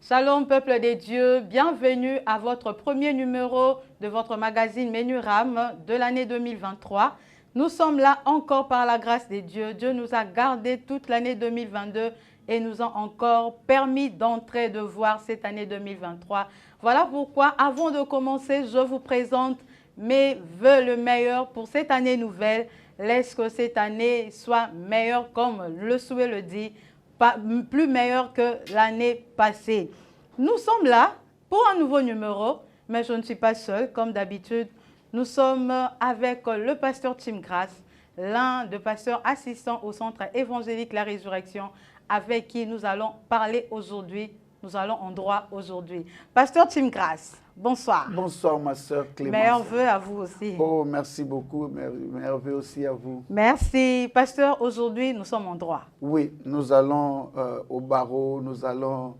Shalom peuple des dieux, bienvenue à votre premier numéro de votre magazine Menuram de l'année 2023. Nous sommes là encore par la grâce des dieux. Dieu nous a gardés toute l'année 2022 et nous a encore permis d'entrer, de voir cette année 2023. Voilà pourquoi, avant de commencer, je vous présente mes vœux le meilleur pour cette année nouvelle. Laisse que cette année soit meilleure comme le souhait le dit, plus meilleure que l'année passée. Nous sommes là pour un nouveau numéro, mais je ne suis pas seule, comme d'habitude. Nous sommes avec le pasteur Tim Grace, l'un des pasteurs assistants au centre évangélique La Résurrection, avec qui nous allons parler aujourd'hui. Nous allons en droit aujourd'hui. Pasteur Tim Grace, bonsoir. Bonsoir, ma soeur Clémence. Meilleurs vœux à vous aussi. Oh, merci beaucoup. Meilleurs vœux aussi à vous. Merci. Pasteur, aujourd'hui, nous sommes en droit. Oui, nous allons au barreau, nous allons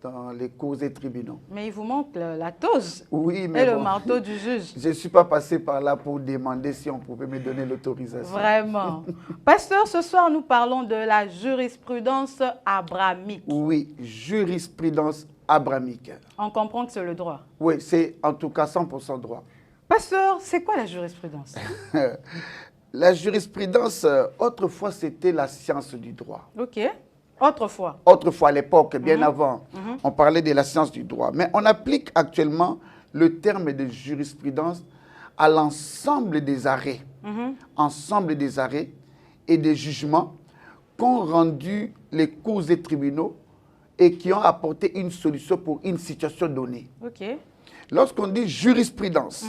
dans les cours et tribunaux. Mais il vous manque la toge oui, mais et le marteau du juge. Je ne suis pas passé par là pour demander si on pouvait me donner l'autorisation. Vraiment. Pasteur, ce soir, nous parlons de la jurisprudence abrahamique. Oui, jurisprudence abrahamique. On comprend que c'est le droit. Oui, c'est en tout cas 100% droit. Pasteur, c'est quoi la jurisprudence? La jurisprudence, autrefois, c'était la science du droit. Ok. Autrefois. Autrefois, à l'époque, bien avant, on parlait de la science du droit. Mais on applique actuellement le terme de jurisprudence à l'ensemble des arrêts. Ensemble des arrêts et des jugements qu'ont rendu les cours et tribunaux et qui ont apporté une solution pour une situation donnée. Ok. Lorsqu'on dit jurisprudence,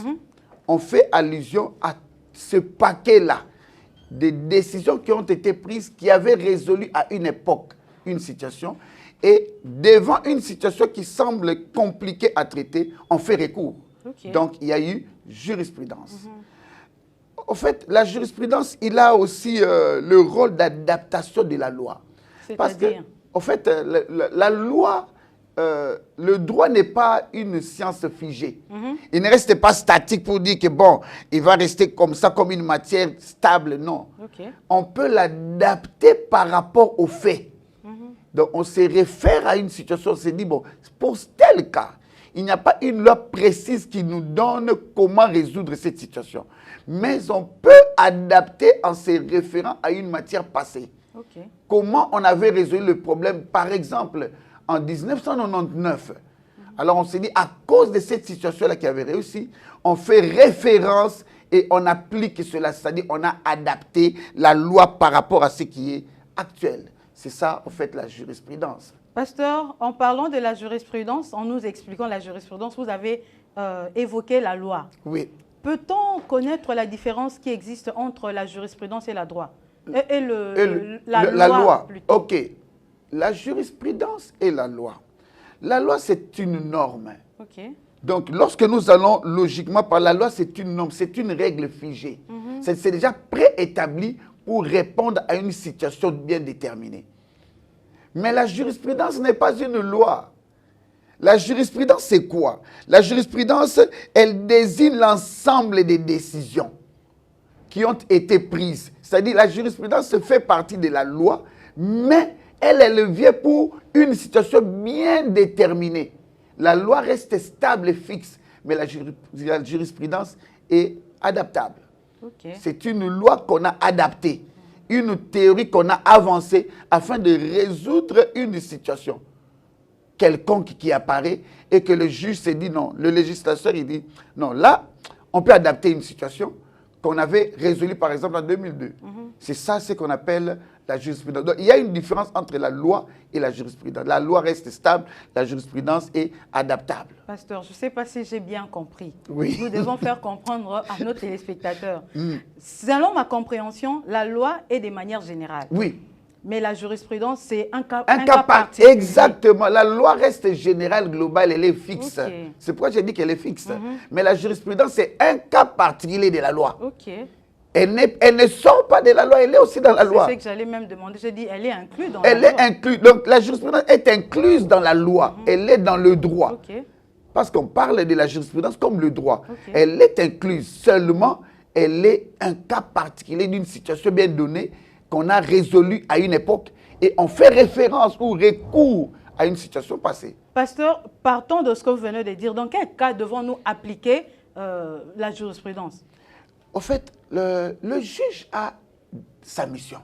on fait allusion à ce paquet-là des décisions qui ont été prises, qui avaient résolu à une époque une situation. Et devant une situation qui semble compliquée à traiter, on fait recours. Okay. Donc, il y a eu jurisprudence. En fait, la jurisprudence, il a aussi le rôle d'adaptation de la loi. Parce que, en fait, la loi, le droit n'est pas une science figée. Il ne reste pas statique pour dire que bon, il va rester comme ça, comme une matière stable. Non. Okay. On peut l'adapter par rapport aux faits. Donc, on se réfère à une situation, on se dit, bon, pour tel cas, il n'y a pas une loi précise qui nous donne comment résoudre cette situation. Mais on peut adapter en se référant à une matière passée. Okay. Comment on avait résolu le problème, par exemple, en 1999. Alors on s'est dit, à cause de cette situation-là qui avait réussi, on fait référence et on applique cela. C'est-à-dire on a adapté la loi par rapport à ce qui est actuel. C'est ça, en fait, la jurisprudence. Pasteur, en parlant de la jurisprudence, en nous expliquant la jurisprudence, vous avez évoqué la loi. Oui. Peut-on connaître la différence qui existe entre la jurisprudence et la loi la loi plutôt. Ok. La jurisprudence et la loi. La loi, c'est une norme. Okay. Donc, lorsque nous allons logiquement par la loi, c'est une norme, c'est une règle figée. C'est déjà préétabli pour répondre à une situation bien déterminée. Mais la jurisprudence n'est pas une loi. La jurisprudence, c'est quoi? La jurisprudence, elle désigne l'ensemble des décisions qui ont été prises. C'est-à-dire, la jurisprudence fait partie de la loi, mais elle vient pour une situation bien déterminée. La loi reste stable et fixe, mais la jurisprudence est adaptable. Okay. C'est une loi qu'on a adaptée, une théorie qu'on a avancée afin de résoudre une situation. quelconque qui apparaît et que le juge s'est dit non, le législateur il dit non, là on peut adapter une situation qu'on avait résolue par exemple en 2002. C'est ça ce qu'on appelle la jurisprudence. Donc, il y a une différence entre la loi et la jurisprudence. La loi reste stable, la jurisprudence est adaptable. Pasteur, je ne sais pas si j'ai bien compris. Oui. Nous devons faire comprendre à nos téléspectateurs. Selon ma compréhension, la loi est de manière générale. Oui. Mais la jurisprudence, c'est un cas particulier. Exactement. La loi reste générale, globale, elle est fixe. Okay. C'est pourquoi j'ai dit qu'elle est fixe. Mais la jurisprudence, c'est un cas particulier de la loi. Ok. Elle ne sort pas de la loi, elle est aussi dans la loi. C'est ce que j'allais même demander. J'ai dit, elle est incluse dans elle la loi. Elle est incluse. Donc, la jurisprudence est incluse dans la loi. Elle est dans le droit. Ok. Parce qu'on parle de la jurisprudence comme le droit. Okay. Elle est incluse. Seulement, elle est un cas particulier d'une situation bien donnée qu'on a résolue à une époque. Et on fait référence ou recours à une situation passée. Pasteur, partons de ce que vous venez de dire. Dans quel cas devons-nous appliquer la jurisprudence? Au fait, le juge a sa mission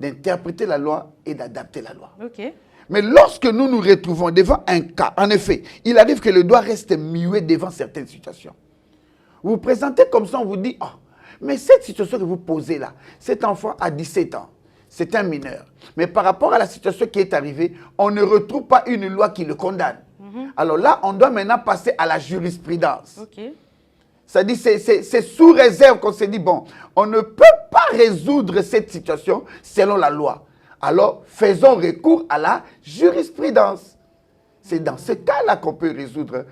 d'interpréter la loi et d'adapter la loi. Ok. Mais lorsque nous nous retrouvons devant un cas, en effet, il arrive que le droit reste muet devant certaines situations. Vous vous présentez comme ça, on vous dit, oh, mais cette situation que vous posez là, cet enfant a 17 ans, c'est un mineur. Mais par rapport à la situation qui est arrivée, on ne retrouve pas une loi qui le condamne. Alors là, on doit maintenant passer à la jurisprudence. Ok. C'est-à-dire, c'est sous réserve qu'on s'est dit, bon, on ne peut pas résoudre cette situation selon la loi. Alors, faisons recours à la jurisprudence. C'est dans ce cas-là qu'on peut résoudre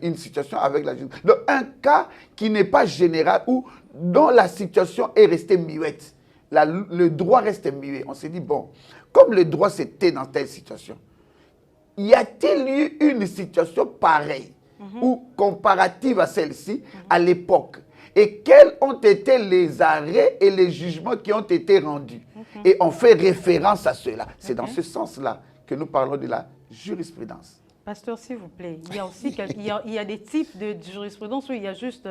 une situation avec la jurisprudence. Donc, un cas qui n'est pas général ou dont la situation est restée muette. Le droit reste muet. On s'est dit, bon, comme le droit c'était dans telle situation, y a-t-il eu une situation pareille ou comparative à celle-ci à l'époque? Et quels ont été les arrêts et les jugements qui ont été rendus? Et on fait référence à cela. C'est dans ce sens-là que nous parlons de la jurisprudence. Pasteur, s'il vous plaît, il y a aussi il y a des types de jurisprudence où il y a juste...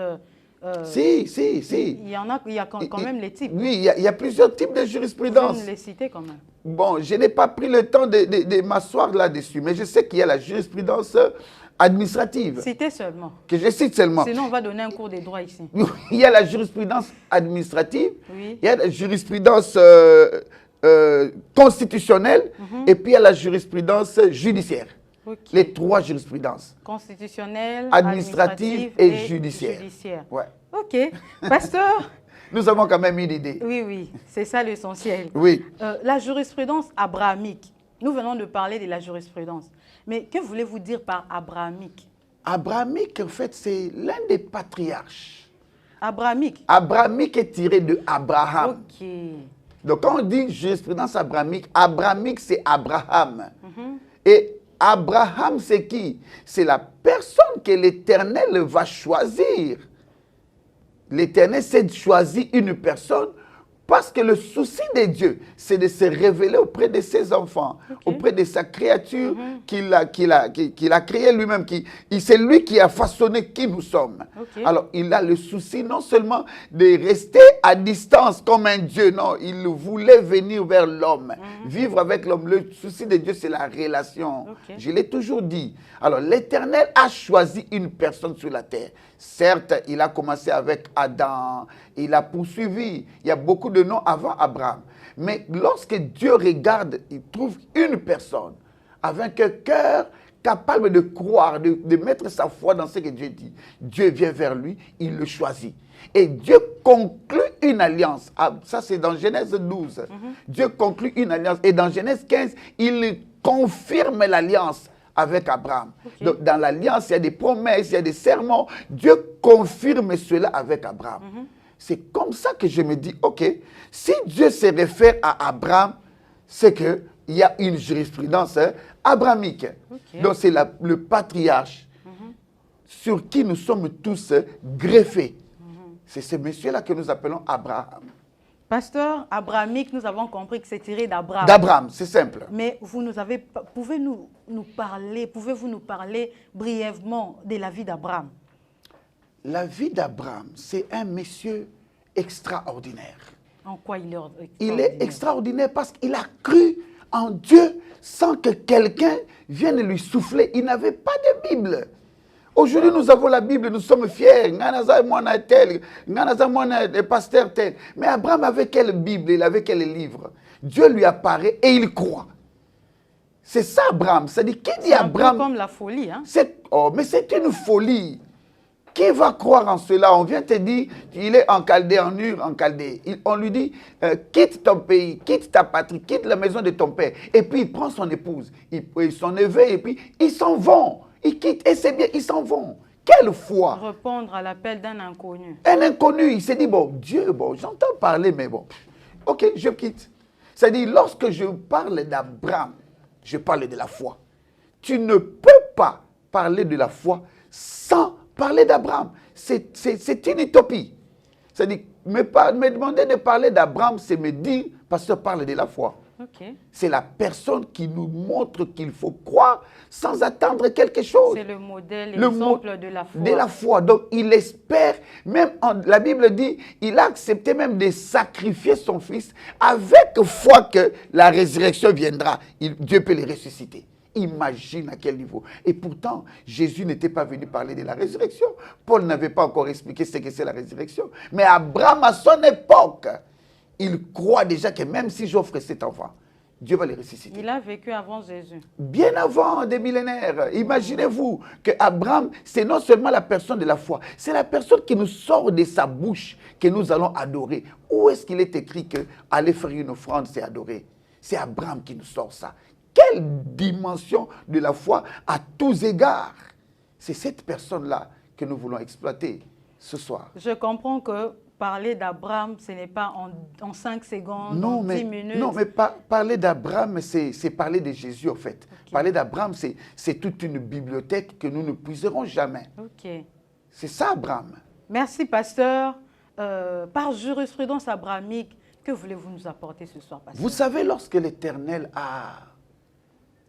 Si. Il y a quand même les types. Oui, il y a plusieurs types de jurisprudence. Vous nous les citez quand même. Bon, je n'ai pas pris le temps de m'asseoir là-dessus, mais je sais qu'il y a la jurisprudence administrative. Citez seulement. Que je cite seulement. Sinon, on va donner un cours des droits ici. Il y a la jurisprudence administrative, Oui. il y a la jurisprudence constitutionnelle, et puis il y a la jurisprudence judiciaire. Okay. Les trois jurisprudences. Constitutionnelle, Administrative et judiciaire. Ouais. Ok. Pasteur. Nous avons quand même une idée. Oui, c'est ça l'essentiel. Oui. La jurisprudence abrahamique. Nous venons de parler de la jurisprudence. Mais que voulez-vous dire par abrahamique? Abrahamique, en fait, c'est l'un des patriarches. Abrahamique. Abrahamique est tiré de Abraham. Ok. Donc, quand on dit jurisprudence abrahamique, c'est Abraham. Et Abraham, c'est qui? C'est la personne que l'Éternel va choisir. L'Éternel s'est choisi une personne parce que le souci de Dieu, c'est de se révéler auprès de ses enfants, auprès de sa créature qu'il a créée lui-même. C'est lui qui a façonné qui nous sommes. Alors, il a le souci non seulement de rester à distance comme un Dieu, non, il voulait venir vers l'homme, vivre avec l'homme. Le souci de Dieu, c'est la relation. Je l'ai toujours dit. Alors, l'Éternel a choisi une personne sur la terre. Certes, il a commencé avec Adam, il a poursuivi. Il y a beaucoup de noms avant Abraham. Mais lorsque Dieu regarde, il trouve une personne avec un cœur capable de croire, de mettre sa foi dans ce que Dieu dit. Dieu vient vers lui, il le choisit. Et Dieu conclut une alliance. Ah, ça, c'est dans Genèse 12. Dieu conclut une alliance. Et dans Genèse 15, il confirme l'alliance avec Abraham. Donc, dans l'alliance, il y a des promesses, il y a des serments. Dieu confirme cela avec Abraham. C'est comme ça que je me dis, ok, si Dieu se réfère à Abraham, c'est qu'il y a une jurisprudence abrahamique. Donc, c'est le patriarche sur qui nous sommes tous greffés. C'est ce monsieur-là que nous appelons Abraham. Pasteur, abrahamique, nous avons compris que c'est tiré d'Abraham. D'Abraham, c'est simple. Mais pouvez-vous nous parler brièvement de la vie d'Abraham? La vie d'Abraham, c'est un monsieur extraordinaire. En quoi il est extraordinaire? Il est extraordinaire parce qu'il a cru en Dieu sans que quelqu'un vienne lui souffler. Il n'avait pas de Bible. Aujourd'hui, nous avons la Bible, nous sommes fiers. Nganaza moi tel, Nganaza moi pasteur tel. Mais Abraham avait quelle Bible, il avait quel livre? Dieu lui apparaît et il croit. C'est ça Abraham. C'est-à-dire, qui dit Abraham? C'est comme la folie. Hein? Mais c'est une folie. Qui va croire en cela? On vient te dire, il est en Chaldée, en Ur, en Chaldée. On lui dit, quitte ton pays, quitte ta patrie, quitte la maison de ton père. Et puis il prend son épouse, son neveu, et puis ils s'en vont. Ils quittent, et c'est bien, ils s'en vont. Quelle foi! Répondre à l'appel d'un inconnu. Un inconnu, il s'est dit, bon, Dieu, bon, j'entends parler, mais bon, ok, je quitte. C'est-à-dire, lorsque je parle d'Abraham, je parle de la foi. Tu ne peux pas parler de la foi sans parler d'Abraham. C'est une utopie. C'est-à-dire, me demander de parler d'Abraham, c'est me dire, pasteur, parle de la foi. Okay. C'est la personne qui nous montre qu'il faut croire sans attendre quelque chose. C'est le modèle, l'exemple de la foi. De la foi. Donc, il espère, même la Bible dit, il a accepté même de sacrifier son fils avec foi que la résurrection viendra. Dieu peut les ressusciter. Imagine à quel niveau. Et pourtant, Jésus n'était pas venu parler de la résurrection. Paul n'avait pas encore expliqué ce que c'est la résurrection. Mais Abraham, à son époque, il croit déjà que même si j'offre cet enfant, Dieu va les ressusciter. Il a vécu avant Jésus. Bien avant des millénaires. Imaginez-vous que Abraham, c'est non seulement la personne de la foi, c'est la personne qui nous sort de sa bouche que nous allons adorer. Où est-ce qu'il est écrit que aller faire une offrande, c'est adorer? C'est Abraham qui nous sort ça. Quelle dimension de la foi à tous égards. C'est cette personne-là que nous voulons exploiter ce soir. Je comprends que parler d'Abraham, ce n'est pas en 5 secondes, en 10 minutes. Non, mais parler d'Abraham, c'est parler de Jésus, en fait. Okay. Parler d'Abraham, c'est toute une bibliothèque que nous ne puiserons jamais. Okay. C'est ça, Abraham. Merci, pasteur. Par jurisprudence abrahamique, que voulez-vous nous apporter ce soir, pasteur? Vous savez, lorsque l'Éternel a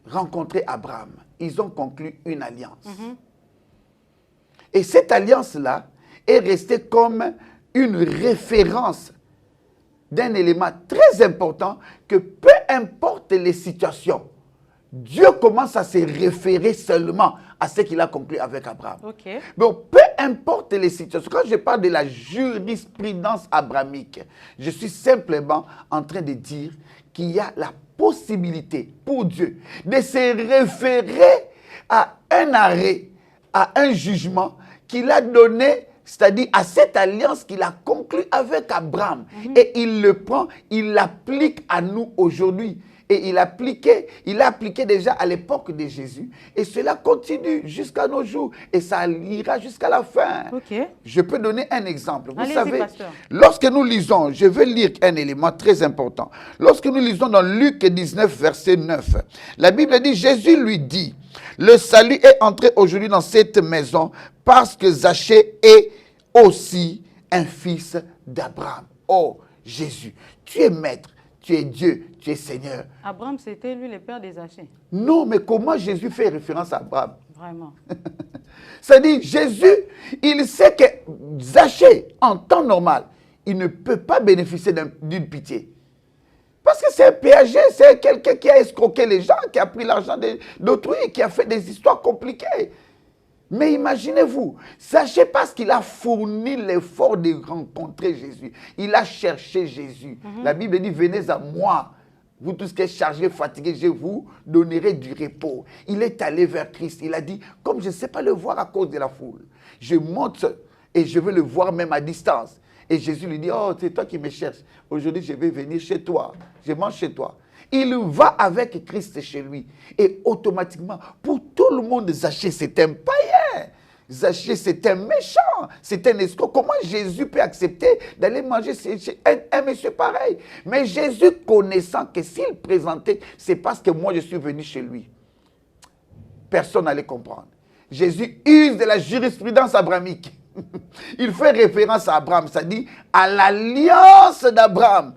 rencontré Abraham, ils ont conclu une alliance. Et cette alliance-là est restée comme une référence d'un élément très important que peu importe les situations, Dieu commence à se référer seulement à ce qu'il a conclu avec Abraham. Okay. Donc, peu importe les situations, quand je parle de la jurisprudence abrahamique, je suis simplement en train de dire qu'il y a la possibilité pour Dieu de se référer à un arrêt, à un jugement qu'il a donné, c'est-à-dire à cette alliance qu'il a conclue avec Abraham. Et il le prend, il l'applique à nous aujourd'hui. Et il a appliqué déjà à l'époque de Jésus. Et cela continue jusqu'à nos jours. Et ça ira jusqu'à la fin. Okay. Je peux donner un exemple. Vous Allez-y, savez, pasteur. lorsque nous lisons, je vais lire un élément très important. Lorsque nous lisons dans Luc 19, verset 9, la Bible dit, Jésus lui dit, le salut est entré aujourd'hui dans cette maison parce que Zachée est aussi un fils d'Abraham. Oh, Jésus, tu es maître. Tu es Dieu, tu es Seigneur. Abraham, c'était lui le père des Zachée. Non, mais comment Jésus fait référence à Abraham? Vraiment. C'est-à-dire, Jésus, il sait que Zachée, en temps normal, il ne peut pas bénéficier d'une pitié. Parce que c'est un péager, c'est quelqu'un qui a escroqué les gens, qui a pris l'argent d'autrui, qui a fait des histoires compliquées. Mais imaginez-vous, sachez parce qu'il a fourni l'effort de rencontrer Jésus. Il a cherché Jésus. La Bible dit, venez à moi. Vous tous qui êtes chargés, fatigués, je vous donnerai du repos. Il est allé vers Christ. Il a dit, comme je ne sais pas le voir à cause de la foule, je monte et je veux le voir même à distance. Et Jésus lui dit, oh, c'est toi qui me cherches. Aujourd'hui, je vais venir chez toi. Je mange chez toi. Il va avec Christ chez lui. Et automatiquement, pour tout le monde, Zachée, c'est un païen. Zachée, c'est un méchant. C'est un escroc. Comment Jésus peut accepter d'aller manger chez un monsieur pareil? Mais Jésus, connaissant que s'il présentait, c'est parce que moi, je suis venu chez lui. Personne n'allait comprendre. Jésus use de la jurisprudence abrahamique. Il fait référence à Abraham, c'est-à-dire à l'alliance d'Abraham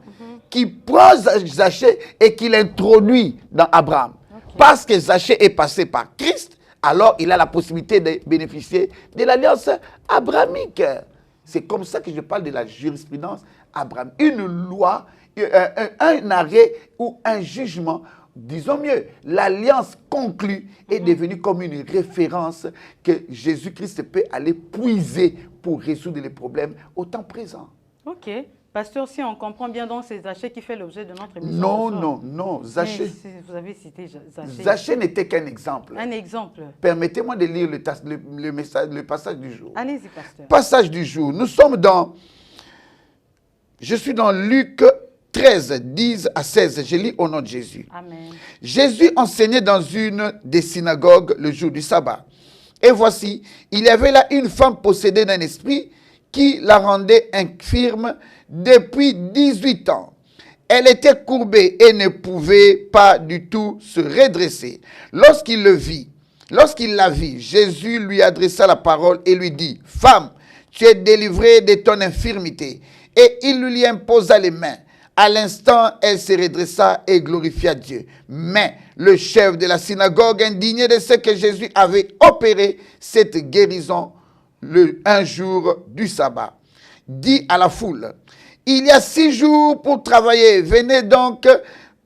qui prend Zachée et qui l'introduit dans Abraham. Okay. Parce que Zachée est passé par Christ, alors il a la possibilité de bénéficier de l'alliance abrahamique. C'est comme ça que je parle de la jurisprudence abrahamique. Une loi, un arrêt ou un jugement disons mieux, l'alliance conclue est devenue comme une référence que Jésus-Christ peut aller puiser pour résoudre les problèmes au temps présent. Ok. Pasteur, si on comprend bien donc c'est Zachée qui fait l'objet de notre émission. Non. Zachée. Vous avez cité Zachée. Zachée n'était qu'un exemple. Un exemple. Permettez-moi de lire le passage du jour. Allez-y, pasteur. Passage du jour. Nous sommes dans... Je suis dans Luc 13, 10 à 16. Je lis au nom de Jésus. Amen. Jésus enseignait dans une des synagogues le jour du sabbat. Et voici, il y avait là une femme possédée d'un esprit qui la rendait infirme depuis 18 ans. Elle était courbée et ne pouvait pas du tout se redresser. Lorsqu'il la vit, Jésus lui adressa la parole et lui dit, « Femme, tu es délivrée de ton infirmité. » Et il lui imposa les mains. À l'instant, elle se redressa et glorifia Dieu. Mais le chef de la synagogue, indigné de ce que Jésus avait opéré cette guérison un jour du sabbat, dit à la foule, « Il y a 6 jours pour travailler. Venez donc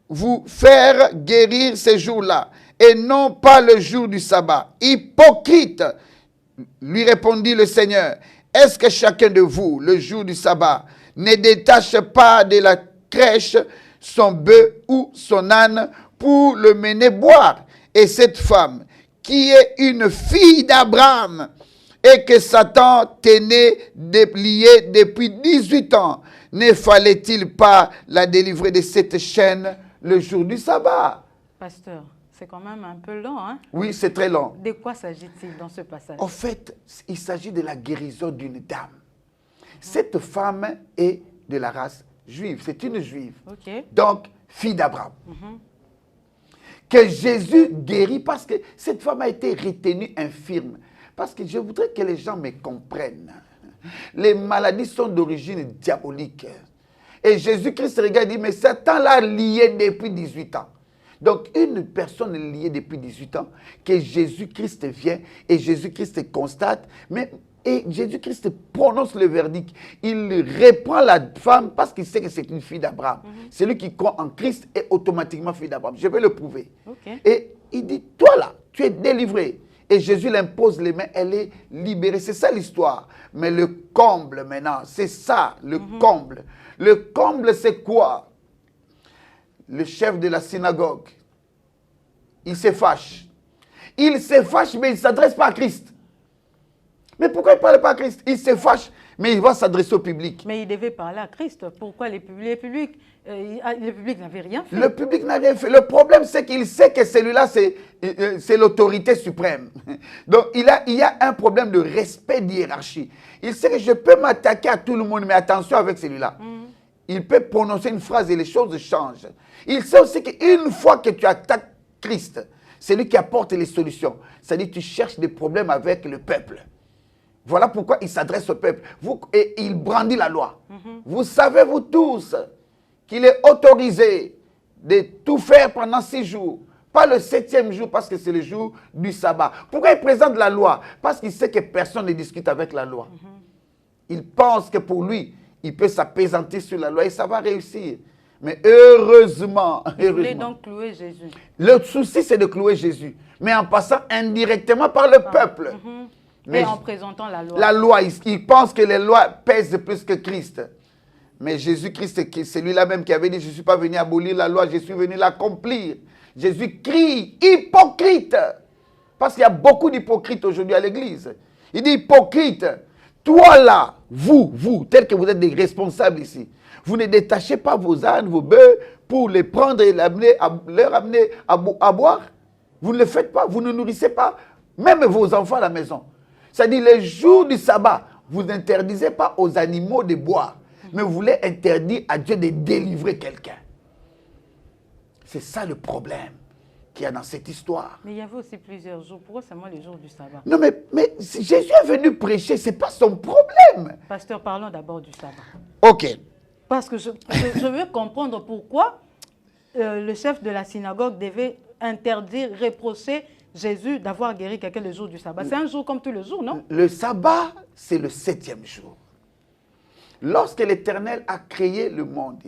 vous faire guérir ces jours-là, et non pas le jour du sabbat. » Hypocrite, lui répondit le Seigneur, « Est-ce que chacun de vous, le jour du sabbat, ne détache pas de la crèche son bœuf ou son âne pour le mener boire? Et cette femme, qui est une fille d'Abraham, et que Satan tenait liée depuis 18 ans, ne fallait-il pas la délivrer de cette chaîne le jour du sabbat? » Pasteur, c'est quand même un peu long, hein? Oui, c'est très long. De quoi s'agit-il dans ce passage? En fait, il s'agit de la guérison d'une dame. Cette femme est de la race juive, c'est une juive. Ok. Donc, fille d'Abraham. Que Jésus guérit parce que cette femme a été retenue infirme. Parce que je voudrais que les gens me comprennent. Les maladies sont d'origine diabolique. Et Jésus-Christ regarde et dit, mais Satan l'a lié depuis 18 ans. Donc, une personne liée depuis 18 ans, que Jésus-Christ vient et Jésus-Christ constate, et Jésus-Christ prononce le verdict. Il reprend la femme parce qu'il sait que c'est une fille d'Abraham. Celui qui croit en Christ est automatiquement fille d'Abraham. Je vais le prouver. Okay. Et il dit, toi là, tu es délivré. Et Jésus l'impose les mains, elle est libérée. C'est ça l'histoire. Mais le comble maintenant, c'est ça, le comble. Le comble, c'est quoi? Le chef de la synagogue, il se fâche. Il se fâche, mais il ne s'adresse pas à Christ. Mais pourquoi il ne parle pas à Christ? Il se fâche, mais il va s'adresser au public. Mais il devait parler à Christ. Pourquoi le public n'avait rien fait? Le public n'a rien fait. Le problème, c'est qu'il sait que celui-là, c'est l'autorité suprême. Donc, il y a un problème de respect d'hiérarchie. Il sait que je peux m'attaquer à tout le monde, mais attention avec celui-là. Il peut prononcer une phrase et les choses changent. Il sait aussi qu'une fois que tu attaques Christ, c'est lui qui apporte les solutions. C'est-à-dire que tu cherches des problèmes avec le peuple. Voilà pourquoi il s'adresse au peuple. Et il brandit la loi. Vous savez, vous tous, qu'il est autorisé de tout faire pendant 6 jours. Pas le 7e jour, parce que c'est le jour du sabbat. Pourquoi il présente la loi? Parce qu'il sait que personne ne discute avec la loi. Il pense que pour lui, il peut s'apaisantir sur la loi et ça va réussir. Mais heureusement... Il voulait donc clouer Jésus. Le souci, c'est de clouer Jésus. Mais en passant indirectement par le peuple. Mais en présentant la loi. La loi, il pense que les lois pèsent plus que Christ. Mais Jésus-Christ, c'est lui-là même qui avait dit, je ne suis pas venu abolir la loi, je suis venu l'accomplir. Jésus crie, hypocrite. Parce qu'il y a beaucoup d'hypocrites aujourd'hui à l'église. Il dit, hypocrite, toi là, vous, tel que vous êtes des responsables ici, vous ne détachez pas vos ânes, vos bœufs, pour les prendre et leur amener à boire. Vous ne le faites pas, vous ne nourrissez pas, même vos enfants à la maison. C'est-à-dire, les jours du sabbat, vous n'interdisez pas aux animaux de boire, mais vous voulez interdire à Dieu de délivrer quelqu'un. C'est ça le problème qu'il y a dans cette histoire. Mais il y avait aussi plusieurs jours. Pourquoi seulement les jours du sabbat? Non, mais Jésus est venu prêcher, ce n'est pas son problème. Pasteur, parlons d'abord du sabbat. Ok. Parce que je veux comprendre pourquoi le chef de la synagogue devait interdire, reprocher Jésus d'avoir guéri quelqu'un le jour du sabbat. C'est un jour comme tous les jours, non? Le sabbat, c'est le 7e jour. Lorsque l'Éternel a créé le monde,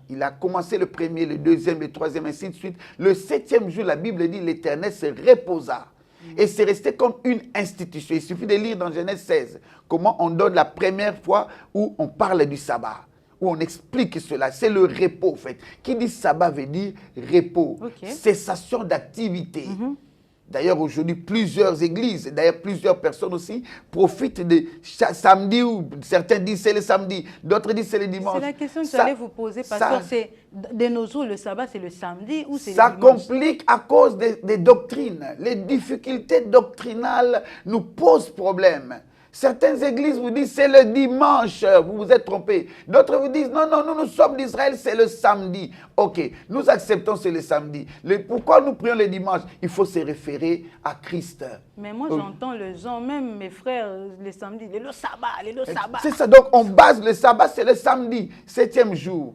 il a commencé le premier, le deuxième, le troisième, ainsi de suite. Le septième jour, la Bible dit, l'Éternel se reposa. Et c'est resté comme une institution. Il suffit de lire dans Genèse 16 comment on donne la première fois où on parle du sabbat, où on explique cela. C'est le repos, en fait. Qui dit sabbat veut dire repos, cessation d'activité. D'ailleurs, aujourd'hui, plusieurs églises, d'ailleurs plusieurs personnes aussi, profitent de samedi, ou certains disent c'est le samedi, d'autres disent c'est le dimanche. C'est la question que j'allais vous poser, pasteur. De nos jours, le sabbat, c'est le samedi ou c'est le dimanche? Ça complique à cause des doctrines. Les difficultés doctrinales nous posent problème. Certaines églises vous disent c'est le dimanche, vous vous êtes trompé. D'autres vous disent non, non, nous sommes d'Israël, c'est le samedi. Ok, nous acceptons c'est le samedi. Pourquoi nous prions le dimanche? Il faut se référer à Christ. Mais moi j'entends les gens, même mes frères, le samedi, le sabbat. C'est ça, donc on base le sabbat, c'est le samedi, septième jour.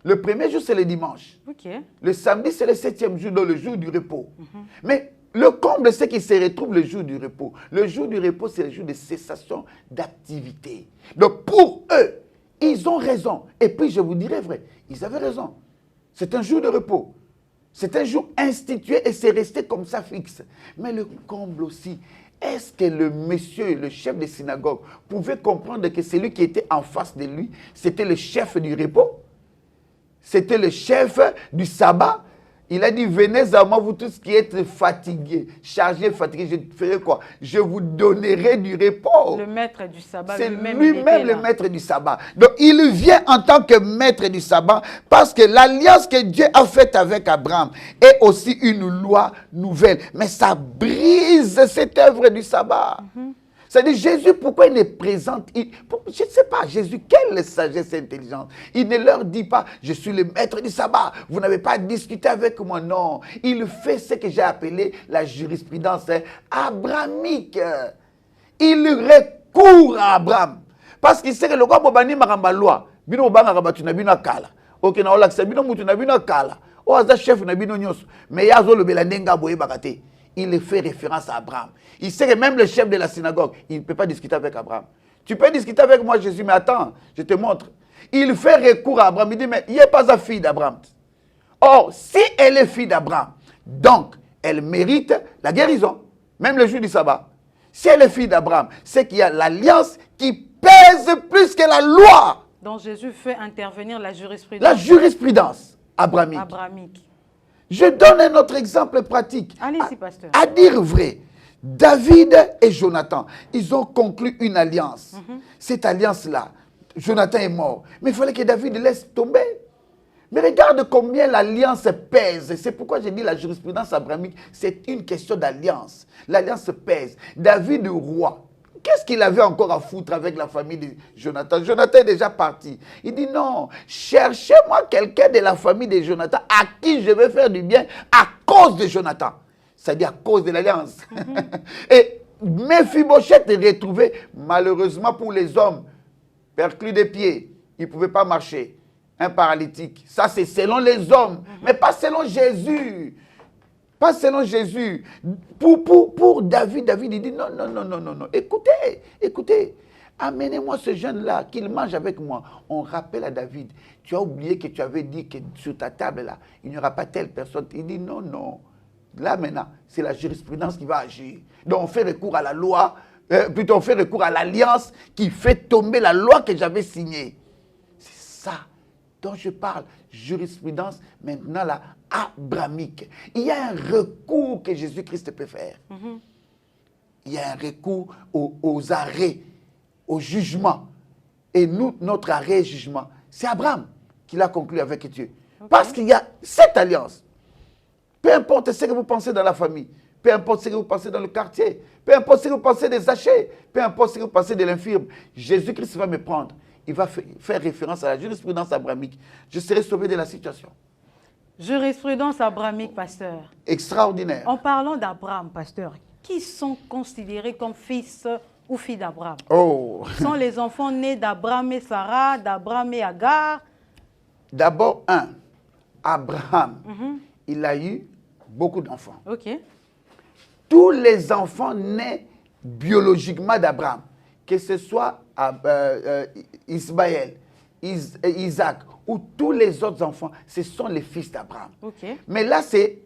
Le premier jour, c'est le dimanche. Le samedi, c'est le septième jour, donc le jour du repos. Mais le comble, c'est qu'il se retrouve le jour du repos. Le jour du repos, c'est le jour de cessation d'activité. Donc, pour eux, ils ont raison. Et puis, je vous dirais vrai, ils avaient raison. C'est un jour de repos. C'est un jour institué et c'est resté comme ça fixe. Mais le comble aussi, est-ce que le monsieur, le chef de synagogue, pouvait comprendre que celui qui était en face de lui, c'était le chef du repos? C'était le chef du sabbat? Il a dit, venez à moi, vous tous qui êtes fatigués, chargés, fatigués, je ferai quoi? Je vous donnerai du repos. Le maître du sabbat. C'est lui-même le maître du sabbat. Donc, il vient en tant que maître du sabbat parce que l'alliance que Dieu a faite avec Abraham est aussi une loi nouvelle. Mais ça brise cette œuvre du sabbat. C'est-à-dire, Jésus, pourquoi il les présente? Je ne sais pas, Jésus, quelle sagesse et intelligence. Il ne leur dit pas, je suis le maître du sabbat, vous n'avez pas à discuter avec moi. Non, il fait ce que j'ai appelé la jurisprudence abrahamique. Il recourt à Abraham. Parce qu'il sait que le roi Bobani Maramba loi, bino banga rabatuna bino kala. Ok, na olaksa bino mutuna bino kala. O aza chef na bino nyos. Mais yazo le belandenga boye bakate. Il fait référence à Abraham. Il sait que même le chef de la synagogue, il ne peut pas discuter avec Abraham. Tu peux discuter avec moi, Jésus, mais attends, je te montre. Il fait recours à Abraham. Il dit, mais il n'est pas la fille d'Abraham. Or, si elle est fille d'Abraham, donc elle mérite la guérison, même le jour du sabbat. Si elle est fille d'Abraham, c'est qu'il y a l'alliance qui pèse plus que la loi. Donc Jésus fait intervenir la jurisprudence. La jurisprudence abrahamique. Je donne un autre exemple pratique. Allez-y, pasteur. À dire vrai, David et Jonathan, ils ont conclu une alliance. Cette alliance-là, Jonathan est mort. Mais il fallait que David laisse tomber. Mais regarde combien l'alliance pèse. C'est pourquoi j'ai dit la jurisprudence abrahamique, c'est une question d'alliance. L'alliance pèse. David, roi, qu'est-ce qu'il avait encore à foutre avec la famille de Jonathan? Jonathan est déjà parti. Il dit non, cherchez-moi quelqu'un de la famille de Jonathan à qui je vais faire du bien à cause de Jonathan. C'est-à-dire à cause de l'alliance. Et Mephibosheth est retrouvé, malheureusement pour les hommes, perclus des pieds. Il ne pouvait pas marcher. Un paralytique. Ça, c'est selon les hommes, mais pas selon Jésus. Pas selon Jésus. Pour David, il dit non, non, non, non, non, non. Écoutez, écoutez. Amenez-moi ce jeune-là, qu'il mange avec moi. On rappelle à David, tu as oublié que tu avais dit que sur ta table, là, il n'y aura pas telle personne. Il dit non, non. Là, maintenant, c'est la jurisprudence qui va agir. Donc, on fait recours à la loi, plutôt on fait recours à l'alliance qui fait tomber la loi que j'avais signée. C'est ça dont je parle. Jurisprudence, maintenant, là, abrahamique. Il y a un recours que Jésus-Christ peut faire. Il y a un recours aux arrêts, au jugement. Et nous, notre arrêt et jugement, c'est Abraham qui l'a conclu avec Dieu. Parce qu'il y a cette alliance. Peu importe ce que vous pensez dans la famille, peu importe ce que vous pensez dans le quartier, peu importe ce que vous pensez des sachets, peu importe ce que vous pensez de l'infirme, Jésus-Christ va me prendre. Il va faire référence à la jurisprudence abrahamique. Je serai sauvé de la situation. Jurisprudence abrahamique, pasteur. Extraordinaire. En parlant d'Abraham, pasteur, qui sont considérés comme fils ou filles d'Abraham? Oh. Sont les enfants nés d'Abraham et Sarah, d'Abraham et Agar? D'abord, Abraham, il a eu beaucoup d'enfants. Okay. Tous les enfants nés biologiquement d'Abraham, que ce soit Ismaël, Isaac, ou tous les autres enfants, ce sont les fils d'Abraham. Ok. Mais là, c'est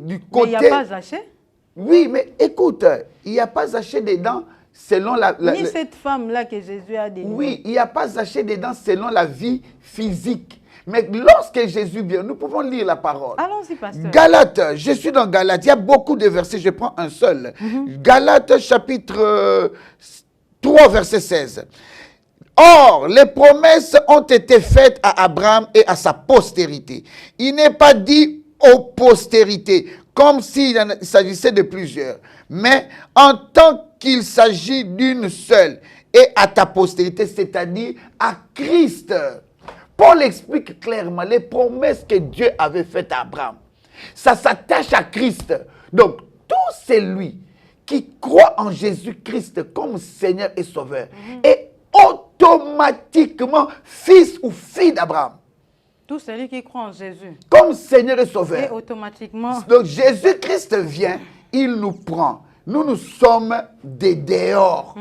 du côté... Mais il n'y a pas Zaché? Oui, mais écoute, il n'y a pas Zaché dedans selon Ni cette femme-là que Jésus a délivrée. Oui, il n'y a pas Zaché dedans selon la vie physique. Mais lorsque Jésus vient, nous pouvons lire la parole. Allons-y, pasteur. Galates, je suis dans Galates. Il y a beaucoup de versets, je prends un seul. Galates chapitre 3, verset 16. Or, les promesses ont été faites à Abraham et à sa postérité. Il n'est pas dit aux postérités, comme s'il s'agissait de plusieurs, mais en tant qu'il s'agit d'une seule, et à ta postérité, c'est-à-dire à Christ. Paul explique clairement les promesses que Dieu avait faites à Abraham. Ça s'attache à Christ. Donc, tout celui qui croit en Jésus-Christ comme Seigneur et Sauveur est automatiquement fils ou fille d'Abraham. Tout celui qui croit en Jésus. Comme Seigneur et Sauveur. Et automatiquement. Donc, Jésus-Christ vient, il nous prend. Nous sommes des dehors.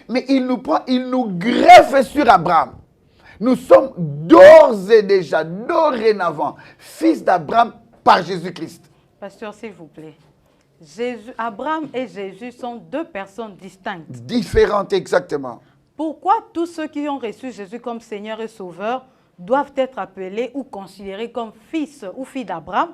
Mais il nous prend, il nous greffe sur Abraham. Nous sommes d'ores et déjà, dorénavant, fils d'Abraham par Jésus-Christ. Pasteur, s'il vous plaît. Abraham et Jésus sont deux personnes distinctes. Différentes, exactement. Pourquoi tous ceux qui ont reçu Jésus comme Seigneur et Sauveur doivent être appelés ou considérés comme fils ou filles d'Abraham,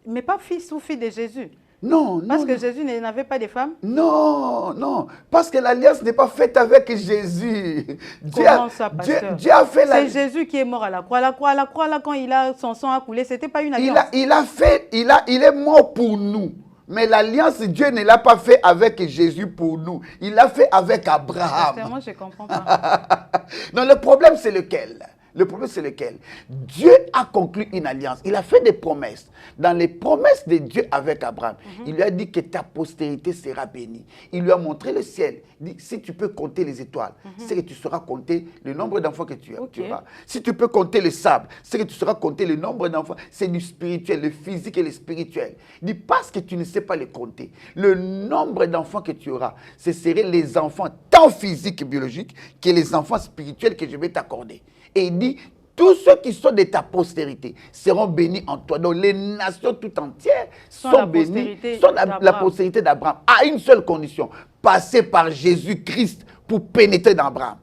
mais pas fils ou filles de Jésus? Non, non. Parce que Jésus n'avait pas de femmes? Non, non. Parce que l'alliance n'est pas faite avec Jésus. Comment ça, pasteur? Dieu a fait la... C'est Jésus qui est mort à la croix. À la croix, là, quand son sang a coulé, ce n'était pas une alliance. Il est mort pour nous. Mais l'alliance, Dieu ne l'a pas fait avec Jésus pour nous. Il l'a fait avec Abraham. Pasteur, moi, je ne comprends pas. Non, le problème, c'est lequel? Le problème, c'est lequel? Dieu a conclu une alliance. Il a fait des promesses. Dans les promesses de Dieu avec Abraham, il lui a dit que ta postérité sera bénie. Il lui a montré le ciel. Il dit, si tu peux compter les étoiles, c'est que tu sauras compter le nombre d'enfants que tu auras. Si tu peux compter le sable, c'est que tu sauras compter le nombre d'enfants. C'est du spirituel, le physique et le spirituel. Il dit, parce que tu ne sais pas les compter, le nombre d'enfants que tu auras, ce seraient les enfants tant physiques et biologiques que les enfants spirituels que je vais t'accorder. Et il dit, tous ceux qui sont de ta postérité seront bénis en toi. Donc les nations tout entières sont bénies, sont la postérité d'Abraham, à une seule condition, passer par Jésus-Christ pour pénétrer dans Abraham.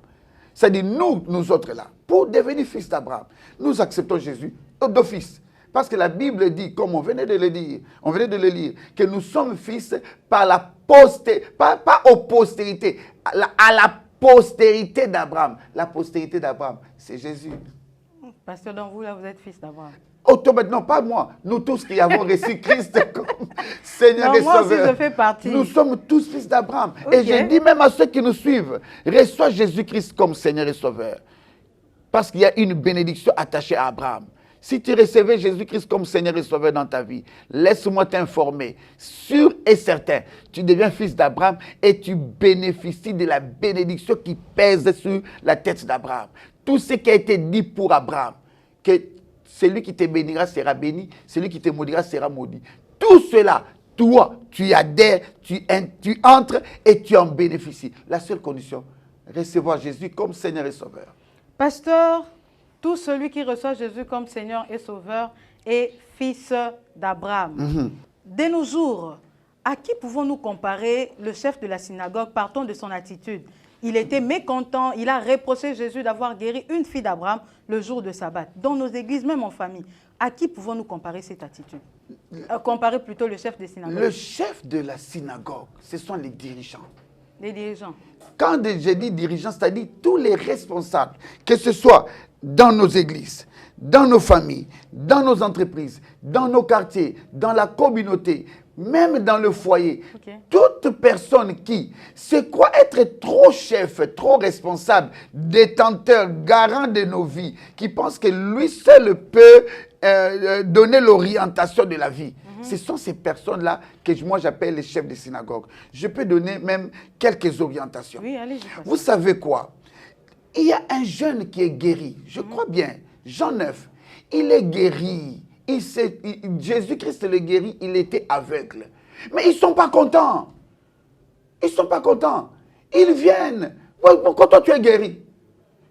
C'est-à-dire nous autres là, pour devenir fils d'Abraham, nous acceptons Jésus d'office. Parce que la Bible dit, comme on venait de le dire, que nous sommes fils par la postérité, pas aux postérités, à la postérité d'Abraham. La postérité d'Abraham, c'est Jésus. Pasteur, donc vous, là, vous êtes fils d'Abraham. Automatiquement, pas moi. Nous tous qui avons reçu Christ comme Seigneur et Sauveur. Moi aussi, je fais partie. Nous sommes tous fils d'Abraham. Okay. Et je dis même à ceux qui nous suivent, reçois Jésus-Christ comme Seigneur et Sauveur. Parce qu'il y a une bénédiction attachée à Abraham. Si tu recevais Jésus-Christ comme Seigneur et Sauveur dans ta vie, laisse-moi t'informer, sûr et certain, tu deviens fils d'Abraham et tu bénéficies de la bénédiction qui pèse sur la tête d'Abraham. Tout ce qui a été dit pour Abraham, que celui qui te bénira sera béni, celui qui te maudira sera maudit. Tout cela, toi, tu adhères, tu entres et tu en bénéficies. La seule condition, recevoir Jésus comme Seigneur et Sauveur. Pasteur, tout celui qui reçoit Jésus comme Seigneur et Sauveur est fils d'Abraham. De nos jours, à qui pouvons-nous comparer le chef de la synagogue? Partons de son attitude. Il était mécontent, il a reproché Jésus d'avoir guéri une fille d'Abraham le jour de sabbat. Dans nos églises, même en famille, à qui pouvons-nous comparer cette attitude? Comparer plutôt le chef de synagogue. Le chef de la synagogue, ce sont les dirigeants. Les dirigeants. Quand je dis dirigeants, c'est-à-dire tous les responsables, que ce soit dans nos églises, dans nos familles, dans nos entreprises, dans nos quartiers, dans la communauté, même dans le foyer. Toute personne qui se croit être trop chef, trop responsable, détenteur, garant de nos vies, qui pense que lui seul peut donner l'orientation de la vie. Ce sont ces personnes-là que moi j'appelle les chefs de synagogue. Je peux donner même quelques orientations. Oui, allez-y. Vous savez quoi? Il y a un jeune qui est guéri, je crois bien, Jean 9, il est guéri. Jésus-Christ le guérit, il était aveugle. Mais ils ne sont pas contents. Ils ne sont pas contents. Ils viennent. Pourquoi toi tu es guéri?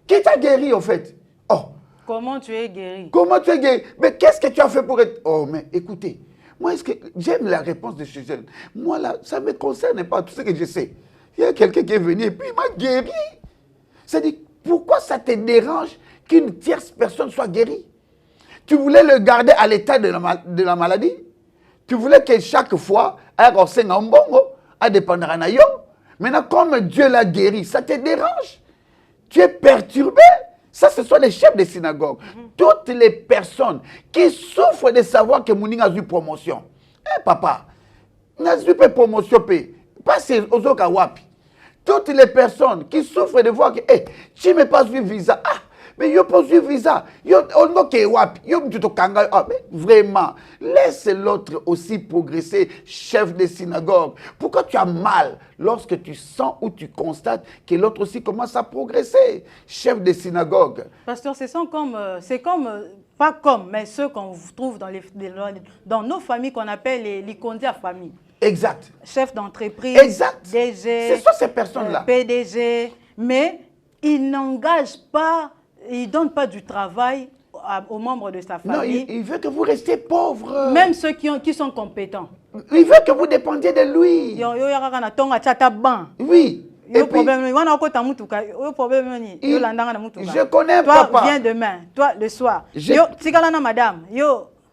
Qui t'a guéri en fait? Oh. Comment tu es guéri? Comment tu es guéri? Mais qu'est-ce que tu as fait pour être... Oh, mais écoutez, moi, est-ce que j'aime la réponse de ce jeune. Moi, là, ça ne me concerne pas, tout ce que je sais. Il y a quelqu'un qui est venu et puis il m'a guéri. C'est-à-dire, pourquoi ça te dérange qu'une tierce personne soit guérie? Tu voulais le garder à l'état de la maladie? Tu voulais que chaque fois, à dépendre de yo. Maintenant, comme Dieu l'a guéri, ça te dérange? Tu es perturbé? Ça, ce sont les chefs des synagogues. Toutes les personnes qui souffrent de savoir que Mouni a eu promotion. Eh, papa, n'a eu promotion, pas aux Okawapi. Toutes les personnes qui souffrent de voir que, eh, tu n'as pas eu visa. Ah, mais yo pas eu visa. Yo, on ke wapi. Yo, ah, mais vraiment, laisse l'autre aussi progresser, chef de synagogue. Pourquoi tu as mal lorsque tu sens ou tu constates que l'autre aussi commence à progresser, chef de synagogue? Pasteur, pas comme, mais ceux qu'on trouve dans nos familles qu'on appelle les condia familles. Exact. Chef d'entreprise, exact. DG, ce sont ces personnes-là. PDG, mais ils n'engagent pas, ils ne donnent pas du travail aux membres de sa famille. Non, il veut que vous restiez pauvres. Même ceux qui sont compétents. Il veut que vous dépendiez de lui. Oui. Je connais toi, papa. Viens demain, toi le soir. Madame.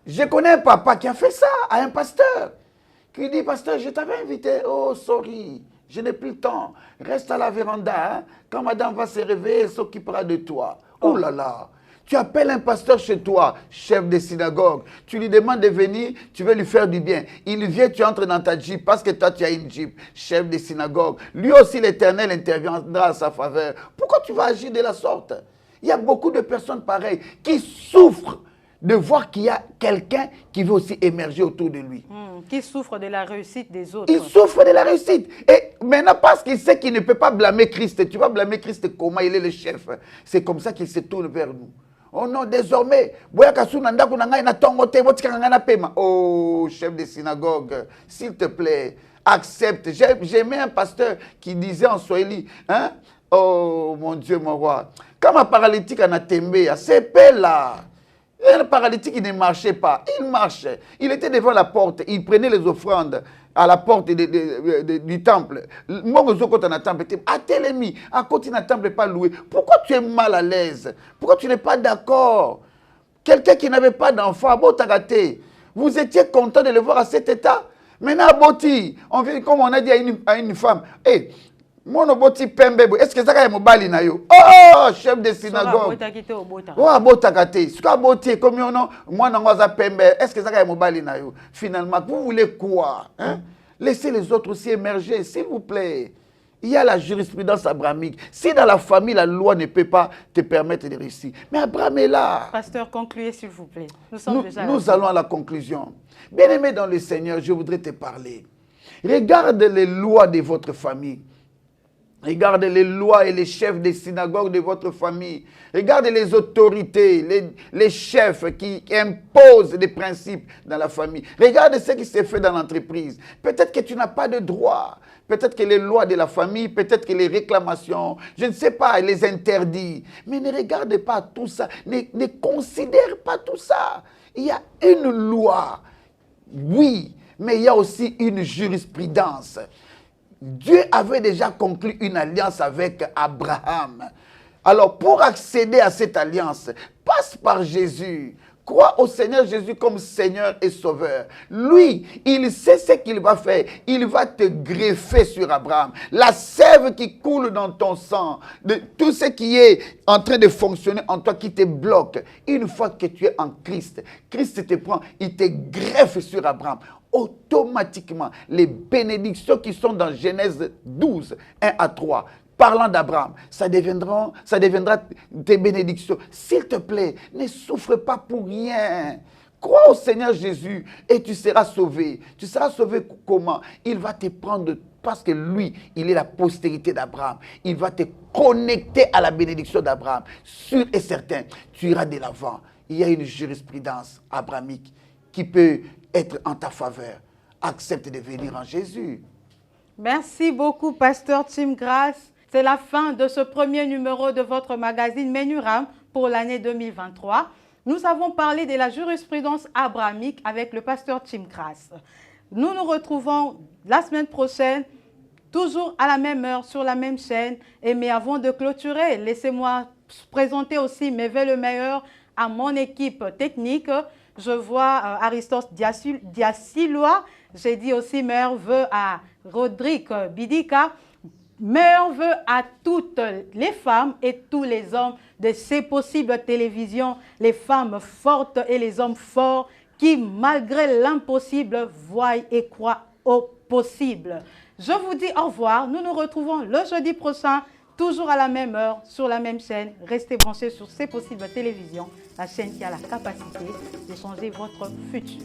Je connais un papa qui a fait ça à un pasteur. Qui dit, pasteur, je t'avais invité. Oh, sorry, je n'ai plus le temps. Reste à la véranda. Hein. Quand madame va se réveiller, elle s'occupera de toi. Oh là là. Tu appelles un pasteur chez toi, chef de synagogue. Tu lui demandes de venir, tu veux lui faire du bien. Il vient, tu entres dans ta jeep parce que toi, tu as une jeep, chef de synagogue. Lui aussi, l'Éternel interviendra à sa faveur. Pourquoi tu vas agir de la sorte? Il y a beaucoup de personnes pareilles qui souffrent de voir qu'il y a quelqu'un qui veut aussi émerger autour de lui. Qui souffre de la réussite des autres. Il souffre de la réussite. Et maintenant, parce qu'il sait qu'il ne peut pas blâmer Christ, tu vas blâmer Christ comment il est le chef. C'est comme ça qu'il se tourne vers nous. Oh non, désormais, oh, chef de synagogue, s'il te plaît, accepte. J'aimais un pasteur qui disait en Swahili, hein? Oh mon Dieu, mon roi, quand ma paralytique en a tombé, c'est là. Un paralytique, il ne marchait pas. Il marchait. Il était devant la porte. Il prenait les offrandes à la porte du temple. Pas loué. Pourquoi tu es mal à l'aise? Pourquoi tu n'es pas d'accord? Quelqu'un qui n'avait pas d'enfant, vous étiez content de le voir à cet état? Maintenant, on vient, comme on a dit à une femme, hey, est-ce que ça mobali na yo? Oh, chef de synagogue. Est-ce que ça mobali na yo? Finalement, vous voulez quoi? Hein? Laissez les autres aussi émerger, s'il vous plaît. Il y a la jurisprudence abrahamique. Si dans la famille, la loi ne peut pas te permettre de réussir. Mais Abraham est là. Pasteur, concluez s'il vous plaît. Nous allons à la conclusion. Bien-aimé dans le Seigneur, je voudrais te parler. Regarde les lois de votre famille. Regarde les lois et les chefs des synagogues de votre famille. Regarde les autorités, les chefs qui imposent des principes dans la famille. Regarde ce qui se fait dans l'entreprise. Peut-être que tu n'as pas de droit. Peut-être que les lois de la famille, peut-être que les réclamations, je ne sais pas, les interdits. Mais ne regarde pas tout ça. Ne considère pas tout ça. Il y a une loi, oui, mais il y a aussi une jurisprudence. Dieu avait déjà conclu une alliance avec Abraham. Alors, pour accéder à cette alliance, passe par Jésus. Crois au Seigneur Jésus comme Seigneur et Sauveur. Lui, il sait ce qu'il va faire. Il va te greffer sur Abraham. La sève qui coule dans ton sang, de tout ce qui est en train de fonctionner en toi, qui te bloque. Une fois que tu es en Christ, Christ te prend, il te greffe sur Abraham. Automatiquement, les bénédictions qui sont dans Genèse 12, 1 à 3, parlant d'Abraham, ça deviendra des bénédictions. S'il te plaît, ne souffre pas pour rien. Crois au Seigneur Jésus et tu seras sauvé. Tu seras sauvé comment? Il va te prendre parce que lui, il est la postérité d'Abraham. Il va te connecter à la bénédiction d'Abraham. Sûr et certain, tu iras de l'avant. Il y a une jurisprudence abrahamique qui peut être en ta faveur. Accepte de venir en Jésus. Merci beaucoup, Pasteur Tim Grace. C'est la fin de ce premier numéro de votre magazine Menuram pour l'année 2023. Nous avons parlé de la jurisprudence abrahamique avec le pasteur Tim Kras. Nous nous retrouvons la semaine prochaine, toujours à la même heure, sur la même chaîne. Mais avant de clôturer, laissez-moi présenter aussi mes vœux le meilleur à mon équipe technique. Je vois Aristos Diassilois. J'ai dit aussi meilleurs vœux à Rodrigue Bidika. Meilleurs vœux à toutes les femmes et tous les hommes de C'est Possible Télévision, les femmes fortes et les hommes forts qui, malgré l'impossible, voient et croient au possible. Je vous dis au revoir. Nous nous retrouvons le jeudi prochain, toujours à la même heure, sur la même chaîne. Restez branchés sur C'est Possible Télévision, la chaîne qui a la capacité de changer votre futur.